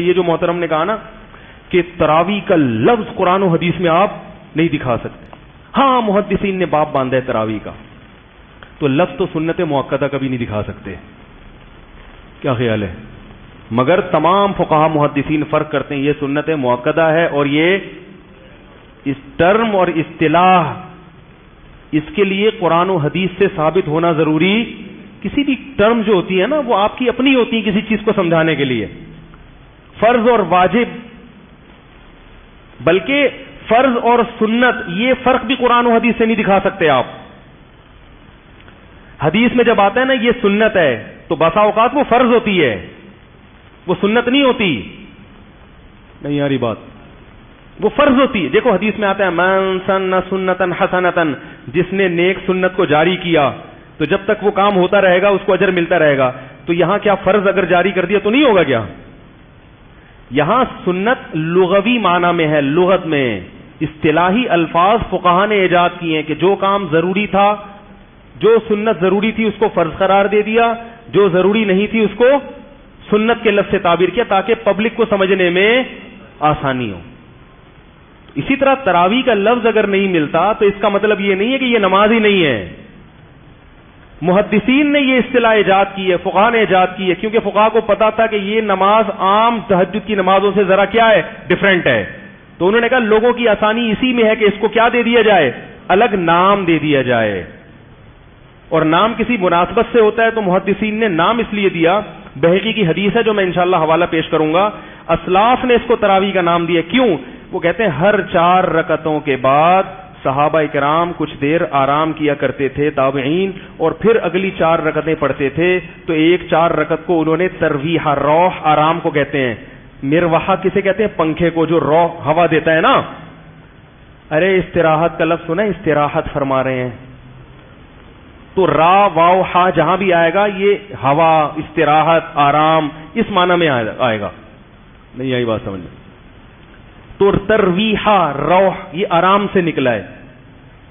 یہ جو محترم نے کہا نا کہ تراویح کا لفظ قرآن و حدیث میں آپ نہیں دکھا سکتے. ہاں محدثین نے باب باندھا ہے تراویح کا, تو لفظ تو سنت مؤکدہ کبھی نہیں دکھا سکتے. کیا خیال ہے؟ مگر تمام فقہا محدثین فرق کرتے ہیں, یہ سنت مؤکدہ ہے اور یہ اس ٹرم اور اصطلاح اس کے لیے قرآن و حدیث سے ثابت ہونا ضروری. کسی بھی ٹرم جو ہوتی ہے نا وہ آپ کی اپنی ہوتی ہے کسی چیز کو سمجھانے کے لیے. فرض اور واجب, بلکہ فرض اور سنت یہ فرق بھی قرآن و حدیث سے نہیں دکھا سکتے آپ. حدیث میں جب آتا ہے نا یہ سنت ہے تو بسا اوقات وہ فرض ہوتی ہے, وہ سنت نہیں ہوتی. نہیں یاری بات, وہ فرض ہوتی ہے. دیکھو حدیث میں آتا ہے من سن سنتن حسنتن, جس نے نیک سنت کو جاری کیا تو جب تک وہ کام ہوتا رہے گا اس کو اجر ملتا رہے گا. تو یہاں کیا فرض اگر جاری کر دیا تو نہیں ہوگا کیا؟ یہاں سنت لغوی معنی میں ہے, لغت میں اصطلاحی الفاظ فقہا نے ایجاد کیے ہیں کہ جو کام ضروری تھا, جو سنت ضروری تھی اس کو فرض قرار دے دیا, جو ضروری نہیں تھی اس کو سنت کے لفظ سے تعبیر کیا تاکہ پبلک کو سمجھنے میں آسانی ہو. اسی طرح تراویح کا لفظ اگر نہیں ملتا تو اس کا مطلب یہ نہیں ہے کہ یہ نماز ہی نہیں ہے. محدثین نے یہ اصطلاح ایجاد کی ہے, فقہا نے ایجاد کی ہے, کیونکہ فقہا کو پتا تھا کہ یہ نماز عام تہجد کی نمازوں سے ذرا کیا ہے, ڈیفرنٹ ہے. تو انہوں نے کہا لوگوں کی آسانی اسی میں ہے کہ اس کو کیا دے دیا جائے, الگ نام دے دیا جائے. اور نام کسی مناسبت سے ہوتا ہے تو محدثین نے نام اس لیے دیا. بہقی کی حدیث ہے جو میں انشاءاللہ حوالہ پیش کروں گا, اسلاف نے اس کو تراویح کا نام دیا. کیوں؟ وہ کہتے ہیں ہر 4 رکعتوں کے بعد صحابہ کرام کچھ دیر آرام کیا کرتے تھے, تابعین, اور پھر اگلی 4 رکعتیں پڑھتے تھے. تو ایک 4 رکعت کو انہوں نے ترویح, روح آرام کو کہتے ہیں. مروحہ کسے کہتے ہیں؟ پنکھے کو جو روح ہوا دیتا ہے نا. ارے استراحت کا لفظ سنا, استراحت فرما رہے ہیں تو را واو ہا جہاں بھی آئے گا یہ ہوا, استراحت, آرام اس معنی میں آئے گا. نہیں آئی بات سمجھ میں؟ تو ترویحا روح یہ آرام سے نکلا ہے.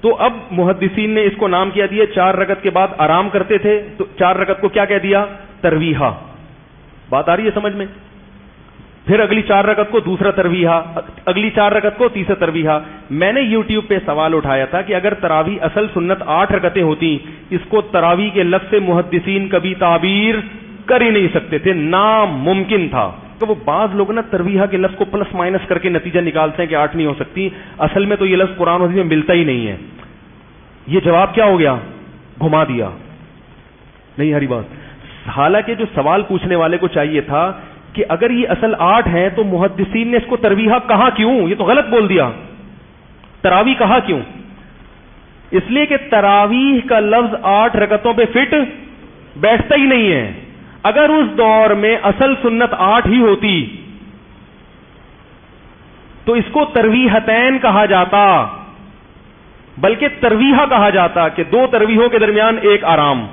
تو اب محدثین نے اس کو نام کیا دیا, 4 رکعت کے بعد آرام کرتے تھے تو 4 رکعت کو کیا کہہ دیا؟ ترویحا. بات آ رہی ہے سمجھ میں؟ پھر اگلی 4 رکعت کو دوسرا ترویحا, اگلی 4 رکعت کو تیسرا ترویحا. میں نے یوٹیوب پہ سوال اٹھایا تھا کہ اگر تراویح اصل سنت 8 رکعتیں ہوتی, اس کو تراویح کے لفظ سے محدثین کبھی تعبیر کر ہی نہیں سکتے تھے, ناممکن تھا. تو وہ بعض لوگ نا ترویحا کے لفظ کو پلس مائنس کر کے نتیجہ نکالتے ہیں کہ 8 نہیں ہو سکتی, اصل میں تو یہ لفظ قرآن و حدیث میں ملتا ہی نہیں ہے. یہ جواب کیا ہو گیا؟ گھما دیا. نہیں ہری بات. حالانکہ جو سوال پوچھنے والے کو چاہیے تھا کہ اگر یہ اصل 8 ہیں تو محدثین نے اس کو ترویحا کہا کیوں؟ یہ تو غلط بول دیا. تراویح کہا کیوں؟ اس لیے کہ تراویح کا لفظ 8 رکعتوں پہ فٹ بیٹھتا ہی نہیں ہے. اگر اس دور میں اصل سنت 8 ہی ہوتی تو اس کو ترویحتین کہا جاتا, بلکہ ترویحا کہا جاتا کہ 2 ترویحوں کے درمیان ایک آرام.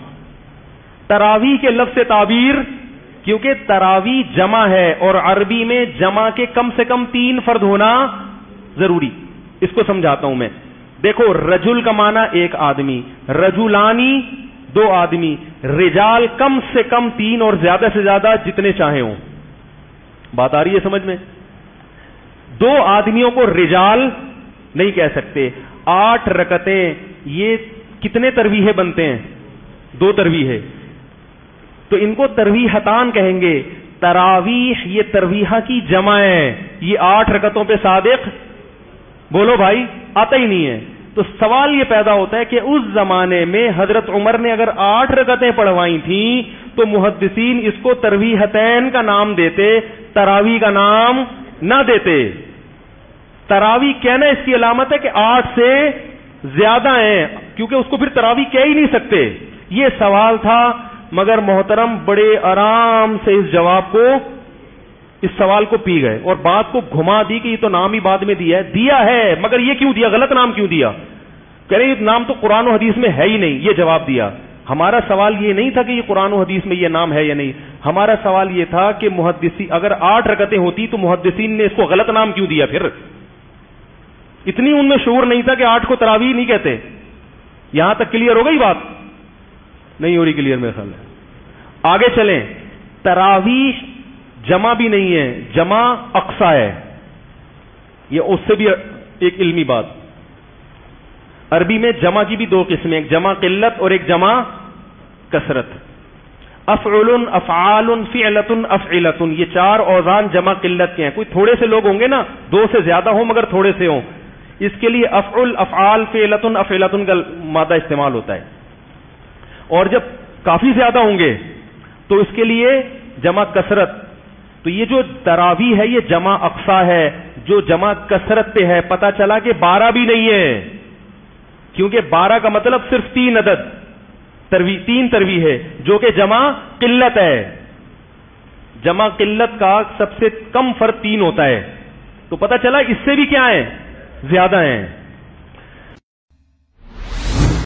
تراویح کے لفظ سے تعبیر, کیونکہ تراویح جمع ہے اور عربی میں جمع کے کم سے کم 3 فرد ہونا ضروری. اس کو سمجھاتا ہوں میں. دیکھو رجل کا معنی ایک آدمی, رجولانی 2 آدمی, رجال کم سے کم 3 اور زیادہ سے زیادہ جتنے چاہے ہوں. بات آ رہی ہے سمجھ میں؟ 2 آدمیوں کو رجال نہیں کہہ سکتے. 8 رکعتیں یہ کتنے ترویحے بنتے ہیں؟ 2 ترویحے. تو ان کو ترویحتان کہیں گے. تراویح یہ ترویحہ کی جمع ہے, یہ 8 رکعتوں پہ صادق بولو بھائی آتا ہی نہیں ہے. تو سوال یہ پیدا ہوتا ہے کہ اس زمانے میں حضرت عمر نے اگر 8 رکعتیں پڑھوائی تھیں تو محدثین اس کو ترویحتین کا نام دیتے, تراویح کا نام نہ دیتے. تراویح کہنا اس کی علامت ہے کہ 8 سے زیادہ ہیں, کیونکہ اس کو پھر تراویح کہہ ہی نہیں سکتے. یہ سوال تھا, مگر محترم بڑے آرام سے اس جواب کو, اس سوال کو پی گئے اور بات کو گھما دی کہ یہ تو نام ہی بعد میں دیا ہے مگر یہ کیوں دیا, غلط نام کیوں دیا؟ کہہ رہے یہ نام تو قرآن و حدیث میں ہے ہی نہیں, یہ جواب دیا. ہمارا سوال یہ نہیں تھا کہ یہ قرآن و حدیث میں یہ نام ہے یا نہیں, ہمارا سوال یہ تھا کہ محدثین اگر 8 رکعتیں ہوتی تو محدثین نے اس کو غلط نام کیوں دیا؟ پھر اتنی ان میں شعور نہیں تھا کہ 8 کو تراویح نہیں کہتے. یہاں تک کلیئر ہو گئی بات؟ نہیں ہو رہی کلیئر میرے خیال میں. آگے چلیں. تراویح جمع بھی نہیں ہے، جمع اقصا ہے. یہ اس سے بھی ایک علمی بات. عربی میں جمع کی بھی دو قسمیں، ایک جمع قلت اور ایک جمع کثرت. افعل، افعال، فعلۃ، افعلۃ، یہ چار اوزان جمع قلت کے ہیں. کوئی تھوڑے سے لوگ ہوں گے نا، دو سے زیادہ ہوں مگر تھوڑے سے ہوں، اس کے لیے افعل، افعال، فعلۃ، افعلۃ کا مادہ استعمال ہوتا ہے. اور جب کافی زیادہ ہوں گے تو اس کے لیے جمع کثرت. تو یہ جو تراوی ہے یہ جمع اقصا ہے، جو جمع کثرت پہ ہے. پتہ چلا کہ 12 بھی نہیں ہے، کیونکہ 12 کا مطلب صرف 3 عدد، 3 تروی ہے، جو کہ جمع قلت ہے. جمع قلت کا سب سے کم فرد 3 ہوتا ہے. تو پتہ چلا اس سے بھی کیا ہے، زیادہ ہیں.